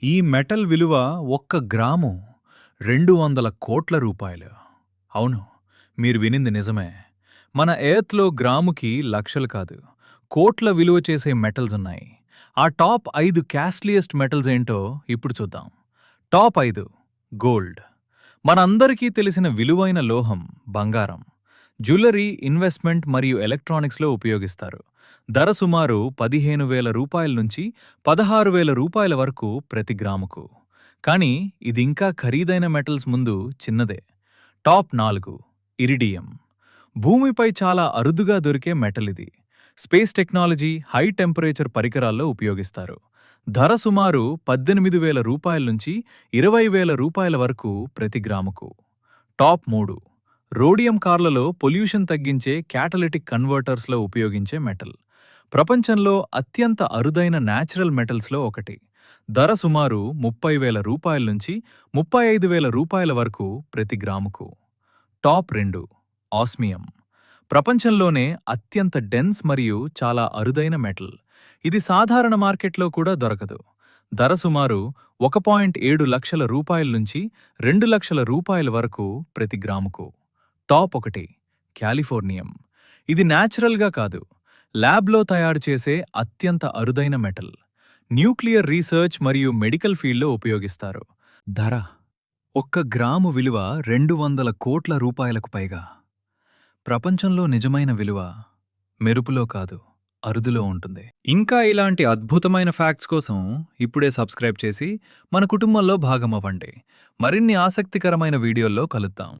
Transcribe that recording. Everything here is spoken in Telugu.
ఈ మెటల్ విలువ ఒక్క గ్రాము 200 కోట్ల రూపాయలు. అవును, మీరు వినింది నిజమే. మన ఎర్త్‌లో గ్రాముకి లక్షలు కాదు, కోట్ల విలువ చేసే మెటల్స్ ఉన్నాయి. ఆ టాప్ 5 కాస్ట్‌లీయెస్ట్ మెటల్స్ ఏంటో ఇప్పుడు చూద్దాం. Top 5 gold. మనందరికీ తెలిసిన విలువైన లోహం బంగారం. జ్యువెలరీ, ఇన్వెస్ట్‌మెంట్ మరియు ఎలక్ట్రానిక్స్‌లో ఉపయోగిస్తారు. ధర సుమారు 15,000 రూపాయల నుంచి 16,000 రూపాయల వరకు ప్రతి గ్రాముకు. కానీ ఇదింకా ఖరీదైన మెటల్స్ ముందు చిన్నదే. Top 4 iridium. భూమిపై చాలా అరుదుగా దొరికే మెటల్ ఇది. స్పేస్ టెక్నాలజీ, హై టెంపరేచర్ పరికరాల్లో ఉపయోగిస్తారు. ధర సుమారు 18,000 రూపాయల నుంచి 20,000 రూపాయల వరకు ప్రతి గ్రాముకు. Top 3 rhodium. కార్లలో పొల్యూషన్ తగ్గించే క్యాటలిటిక్ కన్వర్టర్స్లో ఉపయోగించే మెటల్. ప్రపంచంలో అత్యంత అరుదైన న్యాచురల్ మెటల్స్లో ఒకటి. ధర సుమారు 30,000 రూపాయల నుంచి 35,000 రూపాయల వరకు ప్రతి గ్రాముకు. Top 2 osmium. ప్రపంచంలోనే అత్యంత డెన్స్ మరియు చాలా అరుదైన మెటల్. ఇది సాధారణ మార్కెట్లో కూడా దొరకదు. ధర సుమారు 1.7 లక్షల రూపాయల నుంచి 2 లక్షల రూపాయల వరకు ప్రతి గ్రాముకు. Top 1 californium. ఇది న్యాచురల్గా కాదు, ల్యాబ్లో తయారు చేసే అత్యంత అరుదైన మెటల్. న్యూక్లియర్ రీసెర్చ్ మరియు మెడికల్ ఫీల్డ్లో ఉపయోగిస్తారు. ధర ఒక్క గ్రాము విలువ 200 కోట్ల రూపాయలకు పైగా. ప్రపంచంలో నిజమైన విలువ మెరుపులో కాదు, అరుదులో ఉంటుంది. ఇంకా ఇలాంటి అద్భుతమైన ఫ్యాక్ట్స్ కోసం ఇప్పుడే సబ్స్క్రైబ్ చేసి మన కుటుంబంలో భాగమవ్వండి. మరిన్ని ఆసక్తికరమైన వీడియోల్లో కలుద్దాం.